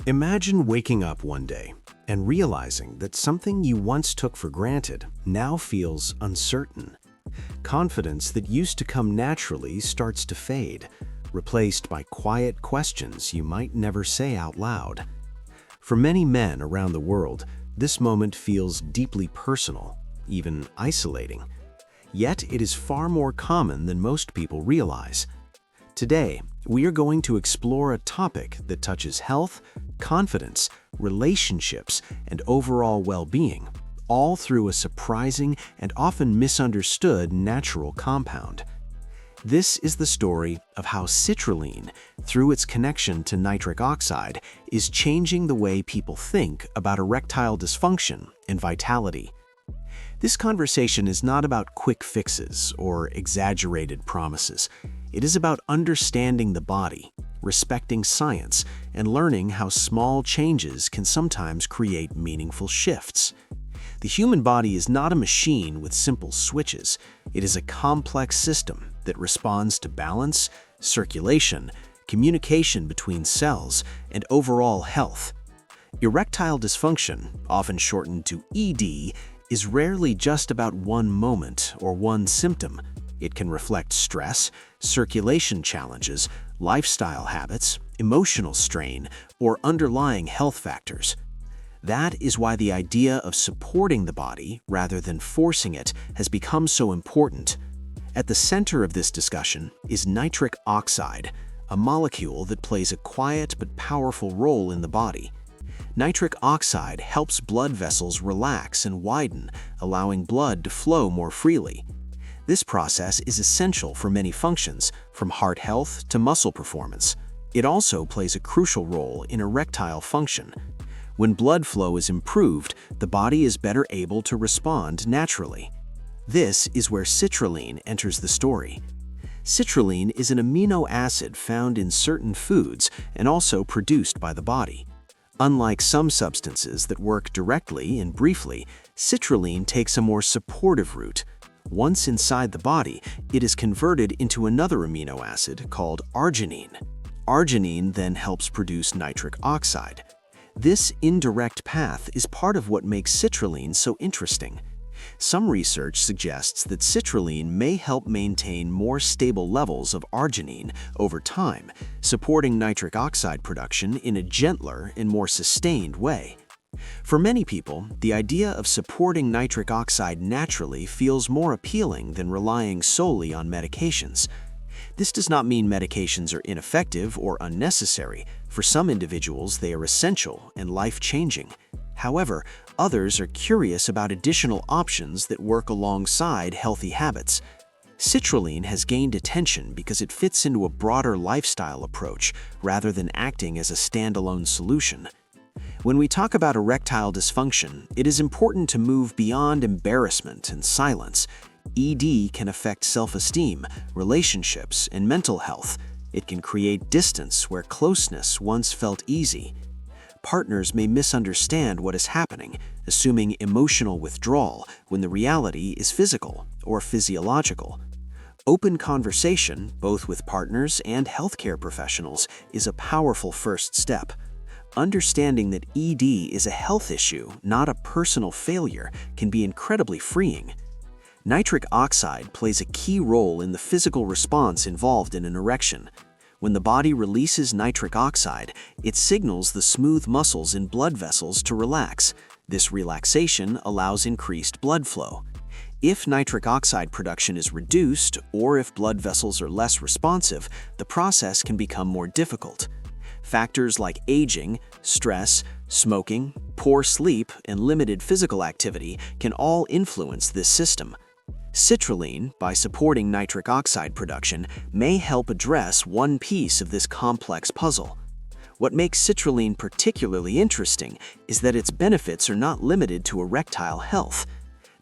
Imagine waking up one day and realizing that something you once took for granted now feels uncertain. Confidence that used to come naturally starts to fade, replaced by quiet questions you might never say out loud. For many men around the world, this moment feels deeply personal, even isolating. Yet it is far more common than most people realize. Today, we are going to explore a topic that touches health, confidence, relationships, and overall well-being, all through a surprising and often misunderstood natural compound. This is the story of how citrulline, through its connection to nitric oxide, is changing the way people think about erectile dysfunction and vitality. This conversation is not about quick fixes or exaggerated promises. It is about understanding the body, respecting science, and learning how small changes can sometimes create meaningful shifts. The human body is not a machine with simple switches. It is a complex system that responds to balance, circulation, communication between cells, and overall health. Erectile dysfunction, often shortened to ED, is rarely just about one moment or one symptom. It can reflect stress, circulation challenges, lifestyle habits, emotional strain, or underlying health factors. That is why the idea of supporting the body rather than forcing it has become so important. At the center of this discussion is nitric oxide, a molecule that plays a quiet but powerful role in the body. Nitric oxide helps blood vessels relax and widen, allowing blood to flow more freely. This process is essential for many functions, from heart health to muscle performance. It also plays a crucial role in erectile function. When blood flow is improved, the body is better able to respond naturally. This is where citrulline enters the story. Citrulline is an amino acid found in certain foods and also produced by the body. Unlike some substances that work directly and briefly, citrulline takes a more supportive route. Once inside the body, it is converted into another amino acid called arginine. Arginine then helps produce nitric oxide. This indirect path is part of what makes citrulline so interesting. Some research suggests that citrulline may help maintain more stable levels of arginine over time, supporting nitric oxide production in a gentler and more sustained way. For many people, the idea of supporting nitric oxide naturally feels more appealing than relying solely on medications. This does not mean medications are ineffective or unnecessary. For some individuals, they are essential and life-changing. However, others are curious about additional options that work alongside healthy habits. Citrulline has gained attention because it fits into a broader lifestyle approach rather than acting as a standalone solution. When we talk about erectile dysfunction, it is important to move beyond embarrassment and silence. ED can affect self-esteem, relationships, and mental health. It can create distance where closeness once felt easy. Partners may misunderstand what is happening, assuming emotional withdrawal when the reality is physical or physiological. Open conversation, both with partners and healthcare professionals, is a powerful first step. Understanding that ED is a health issue, not a personal failure, can be incredibly freeing. Nitric oxide plays a key role in the physical response involved in an erection. When the body releases nitric oxide, it signals the smooth muscles in blood vessels to relax. This relaxation allows increased blood flow. If nitric oxide production is reduced, or if blood vessels are less responsive, the process can become more difficult. Factors like aging, stress, smoking, poor sleep, and limited physical activity can all influence this system. Citrulline, by supporting nitric oxide production, may help address one piece of this complex puzzle. What makes citrulline particularly interesting is that its benefits are not limited to erectile health.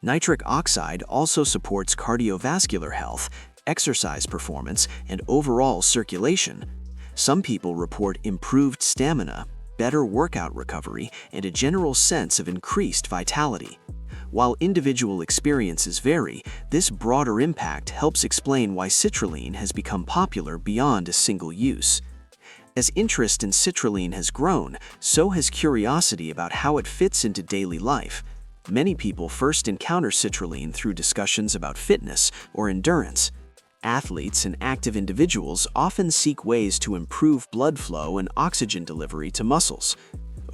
Nitric oxide also supports cardiovascular health, exercise performance, and overall circulation. Some people report improved stamina, better workout recovery, and a general sense of increased vitality. While individual experiences vary, this broader impact helps explain why citrulline has become popular beyond a single use. As interest in citrulline has grown, so has curiosity about how it fits into daily life. Many people first encounter citrulline through discussions about fitness or endurance. Athletes and active individuals often seek ways to improve blood flow and oxygen delivery to muscles.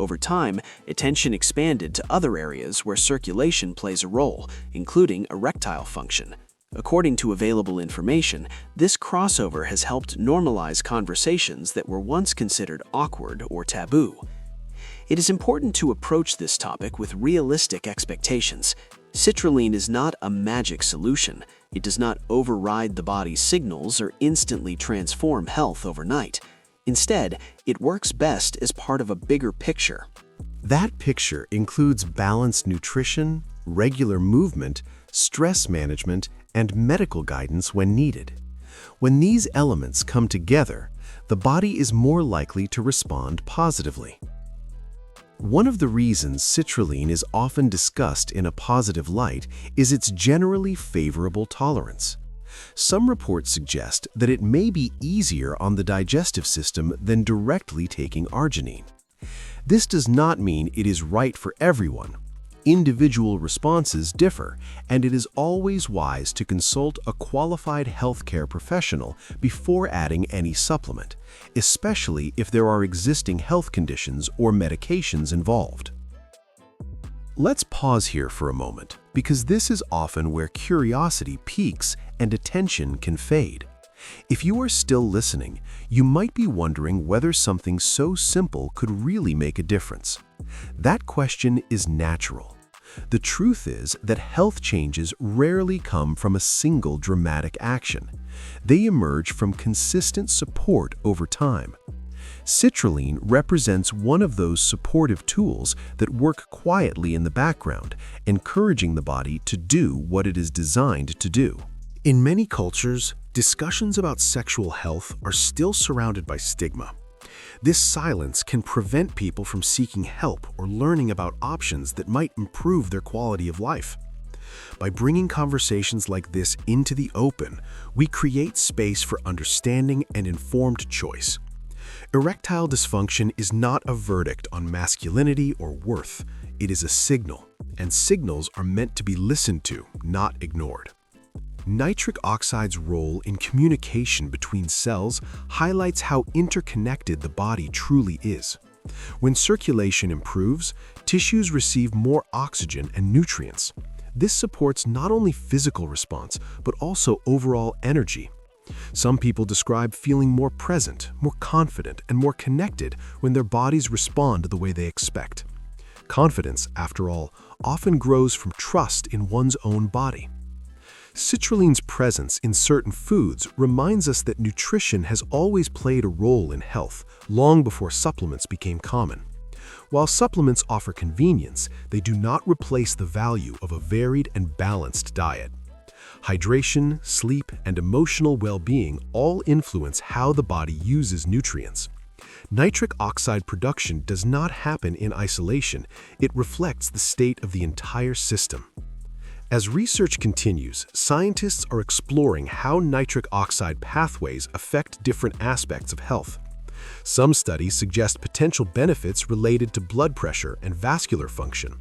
Over time, attention expanded to other areas where circulation plays a role, including erectile function. According to available information, this crossover has helped normalize conversations that were once considered awkward or taboo. It is important to approach this topic with realistic expectations. Citrulline is not a magic solution. It does not override the body's signals or instantly transform health overnight. Instead, it works best as part of a bigger picture. That picture includes balanced nutrition, regular movement, stress management, and medical guidance when needed. When these elements come together, the body is more likely to respond positively. One of the reasons citrulline is often discussed in a positive light is its generally favorable tolerance. Some reports suggest that it may be easier on the digestive system than directly taking arginine. This does not mean it is right for everyone. Individual responses differ, and it is always wise to consult a qualified healthcare professional before adding any supplement, especially if there are existing health conditions or medications involved. Let's pause here for a moment, because this is often where curiosity peaks and attention can fade. If you are still listening, you might be wondering whether something so simple could really make a difference. That question is natural. The truth is that health changes rarely come from a single dramatic action. They emerge from consistent support over time. Citrulline represents one of those supportive tools that work quietly in the background, encouraging the body to do what it is designed to do. In many cultures, discussions about sexual health are still surrounded by stigma. This silence can prevent people from seeking help or learning about options that might improve their quality of life. By bringing conversations like this into the open, we create space for understanding and informed choice. Erectile dysfunction is not a verdict on masculinity or worth. It is a signal, and signals are meant to be listened to, not ignored. Nitric oxide's role in communication between cells highlights how interconnected the body truly is. When circulation improves, tissues receive more oxygen and nutrients. This supports not only physical response, but also overall energy. Some people describe feeling more present, more confident, and more connected when their bodies respond the way they expect. Confidence, after all, often grows from trust in one's own body. Citrulline's presence in certain foods reminds us that nutrition has always played a role in health, long before supplements became common. While supplements offer convenience, they do not replace the value of a varied and balanced diet. Hydration, sleep, and emotional well-being all influence how the body uses nutrients. Nitric oxide production does not happen in isolation. It reflects the state of the entire system. As research continues, scientists are exploring how nitric oxide pathways affect different aspects of health. Some studies suggest potential benefits related to blood pressure and vascular function.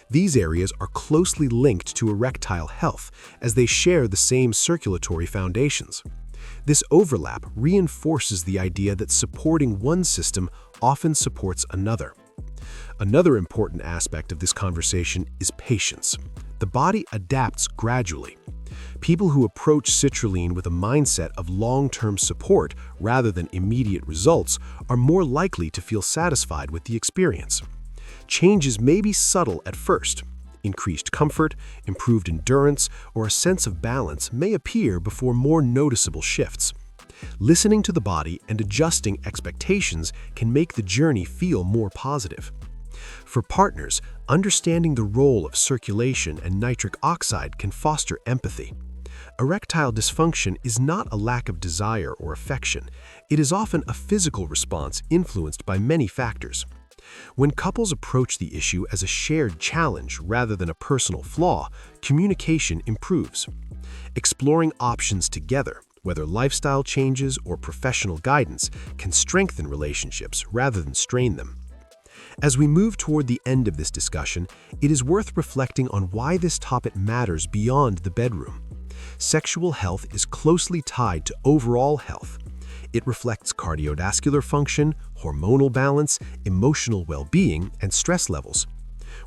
These areas are closely linked to erectile health, as they share the same circulatory foundations. This overlap reinforces the idea that supporting one system often supports another. Another important aspect of this conversation is patience. The body adapts gradually. People who approach citrulline with a mindset of long-term support rather than immediate results are more likely to feel satisfied with the experience. Changes may be subtle at first. Increased comfort, improved endurance, or a sense of balance may appear before more noticeable shifts. Listening to the body and adjusting expectations can make the journey feel more positive. For partners, understanding the role of circulation and nitric oxide can foster empathy. Erectile dysfunction is not a lack of desire or affection. It is often a physical response influenced by many factors. When couples approach the issue as a shared challenge rather than a personal flaw, communication improves. Exploring options together, whether lifestyle changes or professional guidance, can strengthen relationships rather than strain them. As we move toward the end of this discussion, it is worth reflecting on why this topic matters beyond the bedroom. Sexual health is closely tied to overall health. It reflects cardiovascular function, hormonal balance, emotional well-being, and stress levels.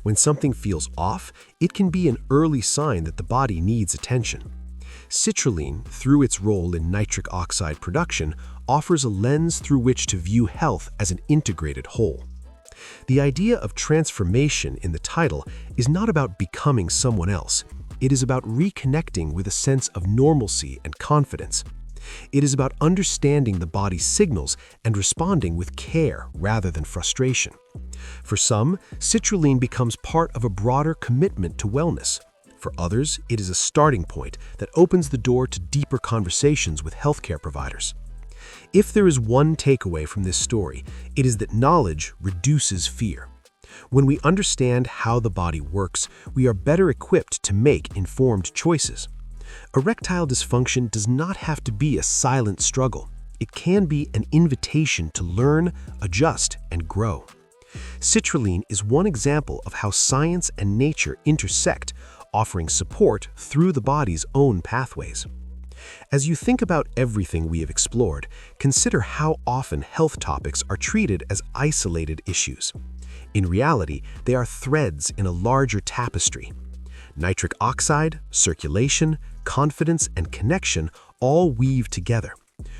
When something feels off, it can be an early sign that the body needs attention. Citrulline, through its role in nitric oxide production, offers a lens through which to view health as an integrated whole. The idea of transformation in the title is not about becoming someone else. It is about reconnecting with a sense of normalcy and confidence. It is about understanding the body's signals and responding with care rather than frustration. For some, citrulline becomes part of a broader commitment to wellness. For others, it is a starting point that opens the door to deeper conversations with healthcare providers. If there is one takeaway from this story, it is that knowledge reduces fear. When we understand how the body works, we are better equipped to make informed choices. Erectile dysfunction does not have to be a silent struggle. It can be an invitation to learn, adjust, and grow. Citrulline is one example of how science and nature intersect, offering support through the body's own pathways. As you think about everything we have explored, consider how often health topics are treated as isolated issues. In reality, they are threads in a larger tapestry. Nitric oxide, circulation, confidence, and connection all weave together.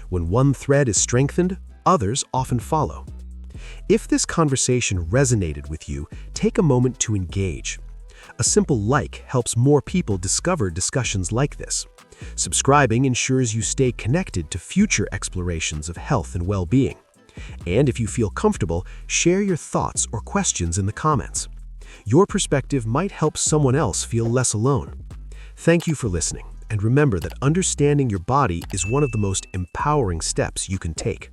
When one thread is strengthened, others often follow. If this conversation resonated with you, take a moment to engage. A simple like helps more people discover discussions like this. Subscribing ensures you stay connected to future explorations of health and well-being. And if you feel comfortable, share your thoughts or questions in the comments. Your perspective might help someone else feel less alone. Thank you for listening, and remember that understanding your body is one of the most empowering steps you can take.